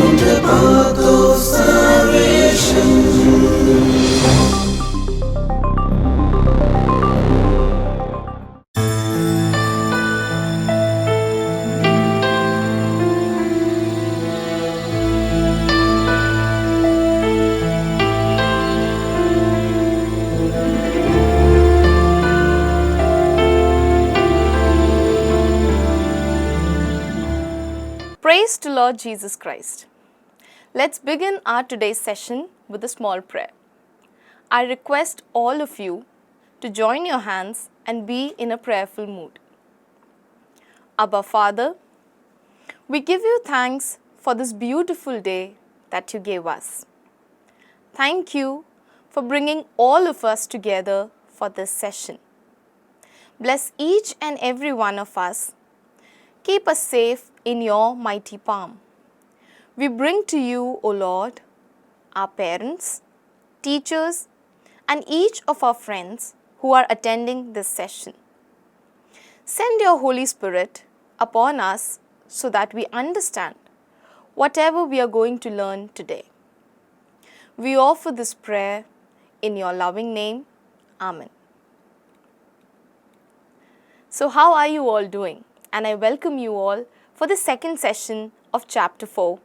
on the path of salvation. Praise to Lord Jesus Christ. Let's begin our today's session with a small prayer. I request all of you to join your hands and be in a prayerful mood. Abba Father, we give you thanks for this beautiful day that you gave us. Thank you for bringing all of us together for this session. Bless each and every one of us. Keep us safe in your mighty palm. We bring to you, O Lord, our parents, teachers, and each of our friends who are attending this session. Send your Holy Spirit upon us so that we understand whatever we are going to learn today. We offer this prayer in your loving name. Amen. So how are you all doing? And I welcome you all for the second session of chapter 4,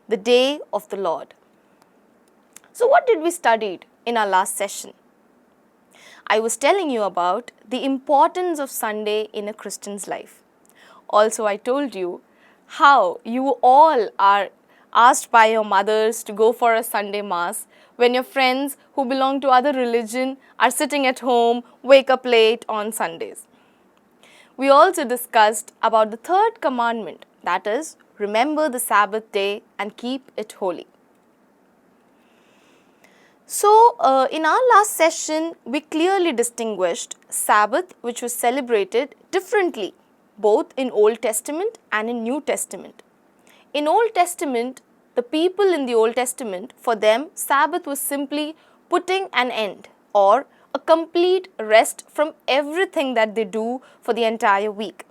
the day of the Lord. So what did we study in our last session? I was telling you about the importance of Sunday in a Christian's life. Also, I told you how you all are asked by your mothers to go for a Sunday mass when your friends who belong to other religion are sitting at home, wake up late on Sundays. We also discussed about the third commandment, that is, remember the Sabbath day and keep it holy. So, in our last session, we clearly distinguished Sabbath, which was celebrated differently, both in Old Testament and in New Testament. In Old Testament, the people in the Old Testament, for them, Sabbath was simply putting an end or a complete rest from everything that they do for the entire week.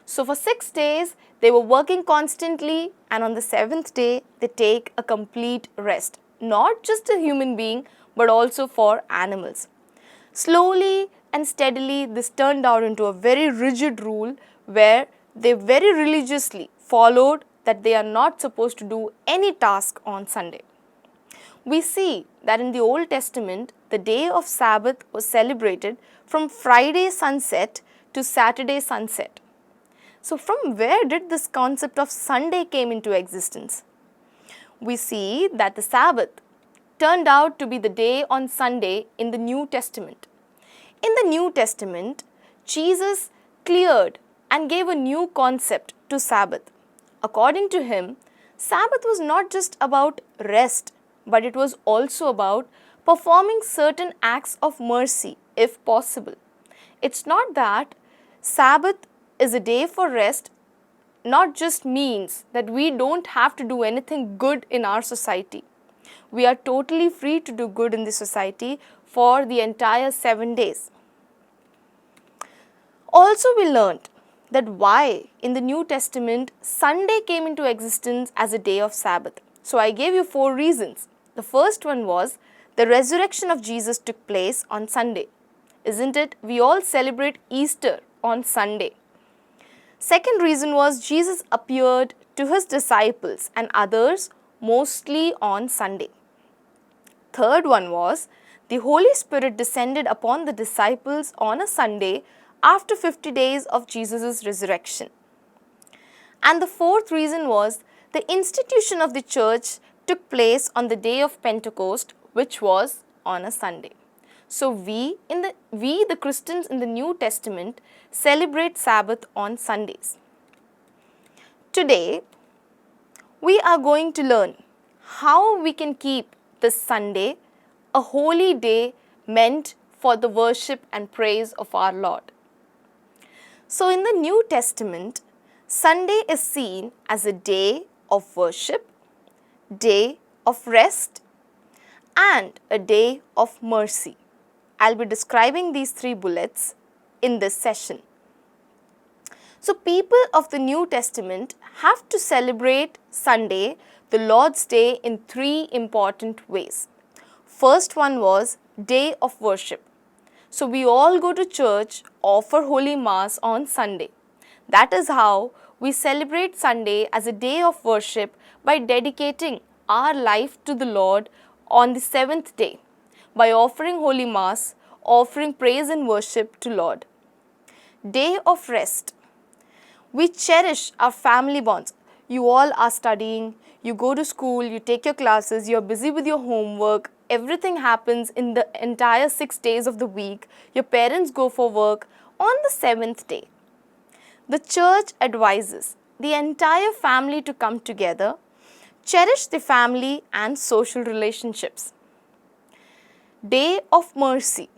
So for 6 days, they were working constantly, and on the 7th day, they take a complete rest. Not just a human being, but also for animals. Slowly and steadily, this turned out into a very rigid rule where they very religiously followed that they are not supposed to do any task on Sunday. We see that in the Old Testament, the day of Sabbath was celebrated from Friday sunset to Saturday sunset. So from where did this concept of Sunday came into existence? We see that the Sabbath turned out to be the day on Sunday in the New Testament. In the New Testament, Jesus cleared and gave a new concept to Sabbath. According to him, Sabbath was not just about rest, but it was also about performing certain acts of mercy, if possible. It's not that Sabbath is a day for rest, not just means that we don't have to do anything good in our society. We are totally free to do good in the society for the entire 7 days. Also, we learned that why in the New Testament Sunday came into existence as a day of Sabbath. So I gave you 4 reasons. The first one was the resurrection of Jesus took place on Sunday. Isn't it? We all celebrate Easter on Sunday. Second reason was Jesus appeared to his disciples and others mostly on Sunday. Third one was the Holy Spirit descended upon the disciples on a Sunday after 50 days of Jesus' resurrection. And the fourth reason was the institution of the church took place on the day of Pentecost, which was on a Sunday. So we the Christians in the New Testament celebrate Sabbath on Sundays. Today, we are going to learn how we can keep this Sunday a holy day meant for the worship and praise of our Lord. So in the New Testament, Sunday is seen as a day of worship, day of rest, and a day of mercy. I'll be describing these 3 bullets in this session. So people of the New Testament have to celebrate Sunday the Lord's Day in three important ways. First one was day of worship. So we all go to church, offer Holy Mass on Sunday. That is how we celebrate Sunday as a day of worship by dedicating our life to the Lord on the seventh day, by offering Holy Mass, offering praise and worship to Lord. Day of rest. We cherish our family bonds. You all are studying, you go to school, you take your classes, you're busy with your homework, everything happens in the entire 6 days of the week. Your parents go for work on the seventh day. The church advises the entire family to come together, cherish the family and social relationships. Day of mercy.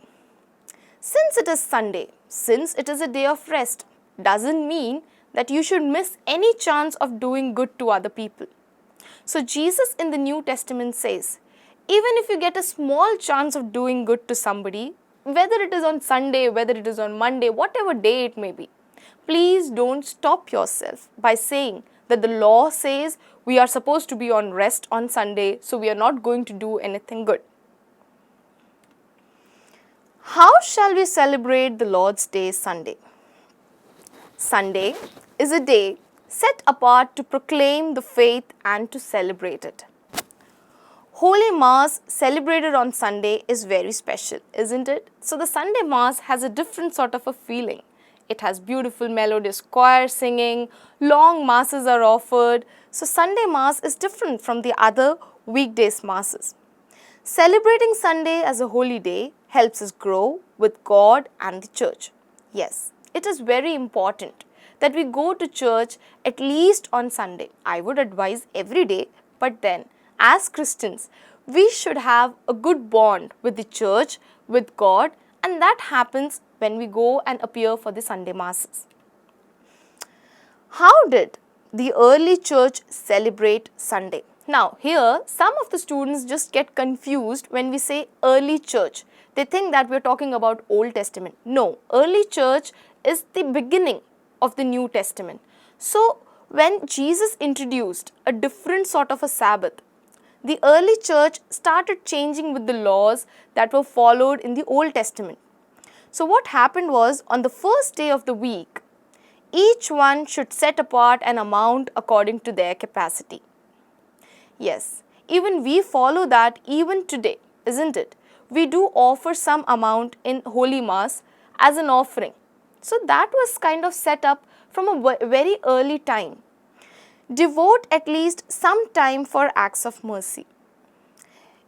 Since it is Sunday, since it is a day of rest, doesn't mean that you should miss any chance of doing good to other people. So Jesus in the New Testament says, even if you get a small chance of doing good to somebody, whether it is on Sunday, whether it is on Monday, whatever day it may be, please don't stop yourself by saying that the law says we are supposed to be on rest on Sunday, so we are not going to do anything good. How shall we celebrate the Lord's Day Sunday? Sunday is a day set apart to proclaim the faith and to celebrate it. Holy Mass celebrated on Sunday is very special, isn't it? So the Sunday Mass has a different sort of a feeling. It has beautiful melodious choir singing, long masses are offered. So Sunday Mass is different from the other weekdays masses. Celebrating Sunday as a holy day helps us grow with God and the church. Yes, it is very important that we go to church at least on Sunday. I would advise every day, but then as Christians, we should have a good bond with the church, with God, and that happens when we go and appear for the Sunday Masses. How did the early church celebrate Sunday? Now, here some of the students just get confused when we say early church. They think that we are talking about Old Testament. No, early church is the beginning of the New Testament. So, when Jesus introduced a different sort of a Sabbath, the early church started changing with the laws that were followed in the Old Testament. So, what happened was, on the first day of the week, each one should set apart an amount according to their capacity. Yes, even we follow that even today, isn't it? We do offer some amount in Holy Mass as an offering. So that was kind of set up from a very early time. Devote at least some time for acts of mercy.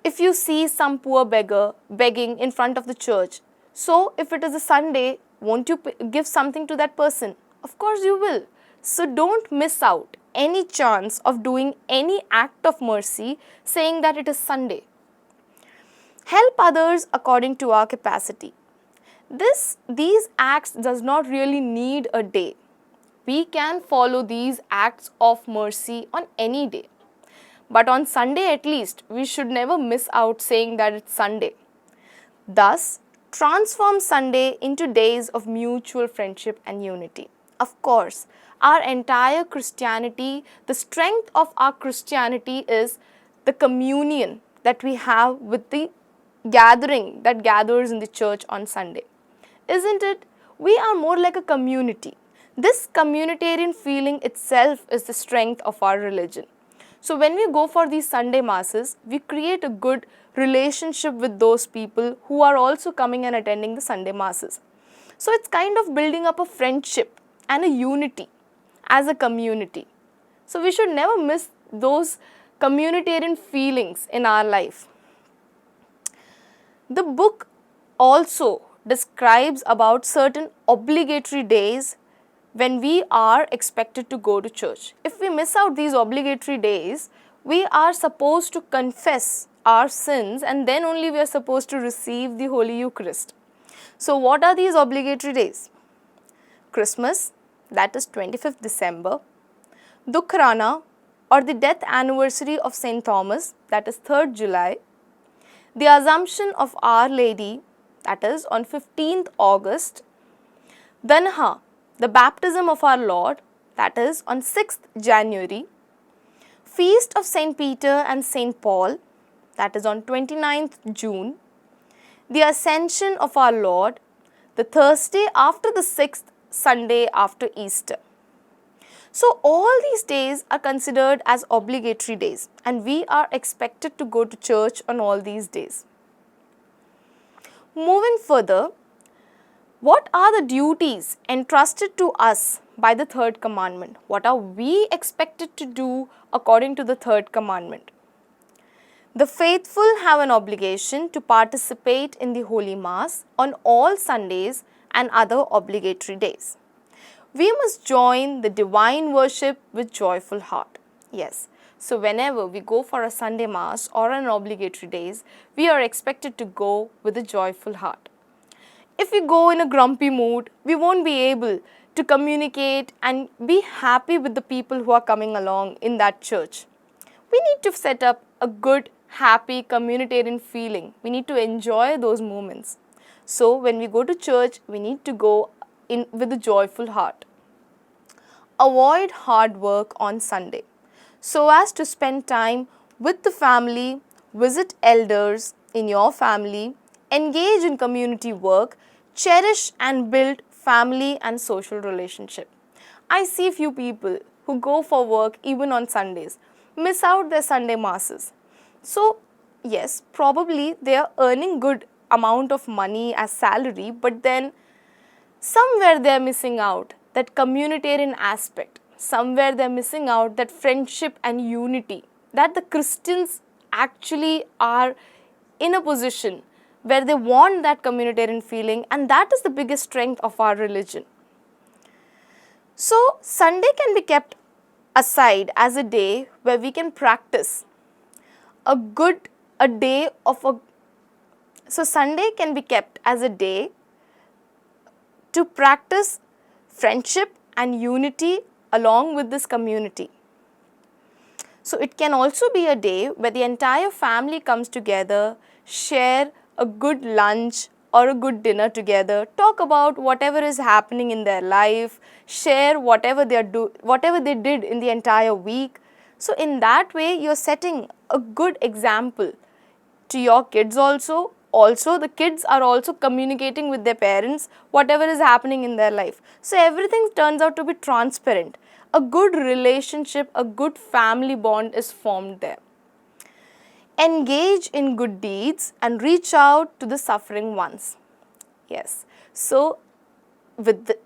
If you see some poor beggar begging in front of the church, so if it is a Sunday, won't you give something to that person? Of course you will. So don't miss out any chance of doing any act of mercy saying that it is Sunday. Help others according to our capacity. These acts does not really need a day. We can follow these acts of mercy on any day. But on Sunday at least, we should never miss out saying that it's Sunday. Thus, transform Sunday into days of mutual friendship and unity. Of course, our entire Christianity, the strength of our Christianity is the communion that we have with the gathering that gathers in the church on Sunday. Isn't it? We are more like a community. This communitarian feeling itself is the strength of our religion. So when we go for these Sunday Masses, we create a good relationship with those people who are also coming and attending the Sunday Masses. So it's kind of building up a friendship and a unity as a community. So we should never miss those communitarian feelings in our life. The book also describes about certain obligatory days when we are expected to go to church. If we miss out these obligatory days, we are supposed to confess our sins and then only we are supposed to receive the Holy Eucharist. So what are these obligatory days? Christmas, that is 25th December. Dukhrana, or the death anniversary of St. Thomas, that is 3rd July. The Assumption of Our Lady, that is on 15th August. Danha, the baptism of our Lord, that is on 6th January. Feast of St. Peter and St. Paul, that is on 29th June. The Ascension of our Lord, the Thursday after the 6th Sunday after Easter. So all these days are considered as obligatory days, and we are expected to go to church on all these days. Moving further, what are the duties entrusted to us by the third commandment? What are we expected to do according to the third commandment? The faithful have an obligation to participate in the Holy Mass on all Sundays and other obligatory days. We must join the divine worship with joyful heart. Yes, so whenever we go for a Sunday Mass or an obligatory days, we are expected to go with a joyful heart. If we go in a grumpy mood, we won't be able to communicate and be happy with the people who are coming along in that church. We need to set up a good, happy, communitarian feeling. We need to enjoy those moments. So when we go to church, we need to go in with a joyful heart. Avoid hard work on Sunday so as to spend time with the family, visit elders in your family, engage in community work, cherish and build family and social relationship. I see few people who go for work even on Sundays, miss out their Sunday masses. So yes, probably they are earning good amount of money as salary, but then somewhere they are missing out that communitarian aspect. Somewhere they are missing out that friendship and unity, that the Christians actually are in a position where they want that communitarian feeling, and that is the biggest strength of our religion. So Sunday can be kept aside as a day where we can practice so Sunday can be kept as a day to practice friendship and unity along with this community. So it can also be a day where the entire family comes together, share a good lunch or a good dinner together, talk about whatever is happening in their life, share whatever they did in the entire week. So in that way, you're setting a good example to your kids also. Also, the kids are also communicating with their parents whatever is happening in their life. So everything turns out to be transparent. A good relationship, a good family bond is formed there. Engage in good deeds and reach out to the suffering ones. Yes. So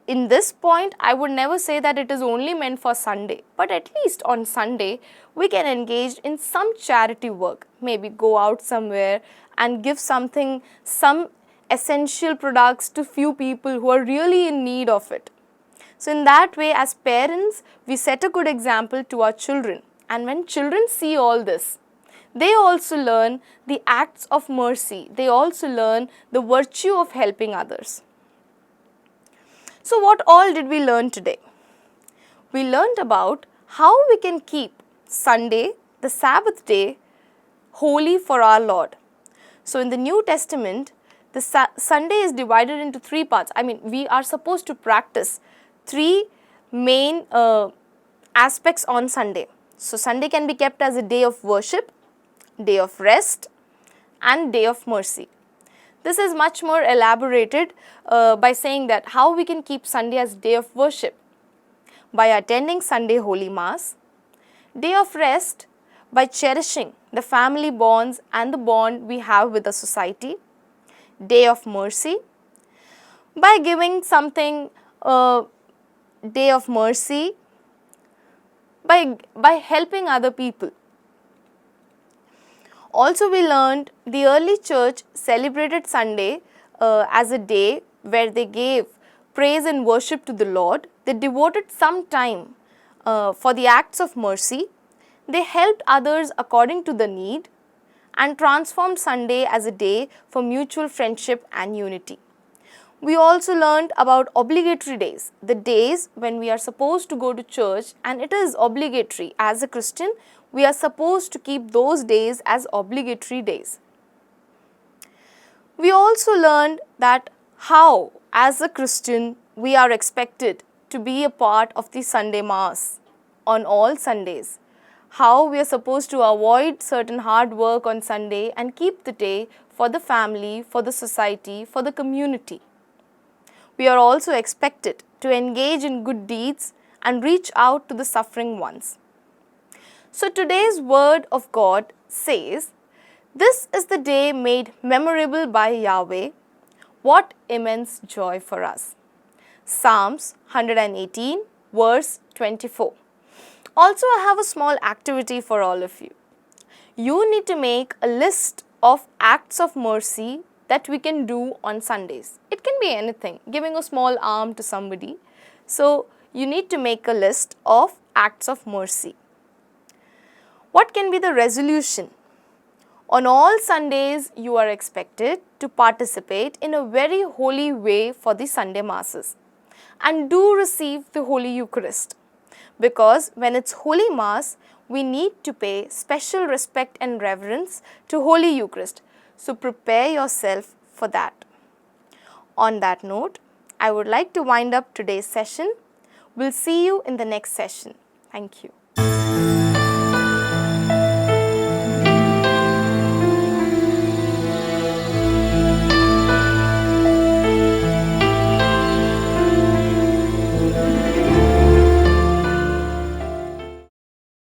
in this point, I would never say that it is only meant for Sunday, but at least on Sunday, we can engage in some charity work, maybe go out somewhere and give some essential products to few people who are really in need of it. So in that way, as parents, we set a good example to our children, and when children see all this, they also learn the acts of mercy. They also learn the virtue of helping others. So what all did we learn today? We learned about how we can keep Sunday, the Sabbath day, holy for our Lord. So in the New Testament, the Sunday is divided into three parts. I mean, we are supposed to practice three main aspects on Sunday. So Sunday can be kept as a day of worship, day of rest, and day of mercy. This is much more elaborated by saying that how we can keep Sunday as day of worship. By attending Sunday Holy Mass, day of rest by cherishing the family bonds and the bond we have with the society, day of mercy by giving something, day of mercy by helping other people. Also, we learned the early church celebrated Sunday as a day where they gave praise and worship to the Lord. They devoted some time for the acts of mercy. They helped others according to the need and transformed Sunday as a day for mutual friendship and unity. We also learned about obligatory days, the days when we are supposed to go to church, and it is obligatory. As a Christian, we are supposed to keep those days as obligatory days. We also learned that how, as a Christian, we are expected to be a part of the Sunday Mass on all Sundays. how we are supposed to avoid certain hard work on Sunday and keep the day for the family, for the society, for the community. We are also expected to engage in good deeds and reach out to the suffering ones. So today's word of God says, "This is the day made memorable by Yahweh. What immense joy for us." Psalms 118 verse 24. Also, I have a small activity for all of you. You need to make a list of acts of mercy that we can do on Sundays. It can be anything, giving a small arm to somebody. So, you need to make a list of acts of mercy. What can be the resolution? On all Sundays, you are expected to participate in a very holy way for the Sunday Masses and do receive the Holy Eucharist, because when it's Holy Mass, we need to pay special respect and reverence to Holy Eucharist. So prepare yourself for that. On that note, I would like to wind up today's session. We'll see you in the next session. Thank you.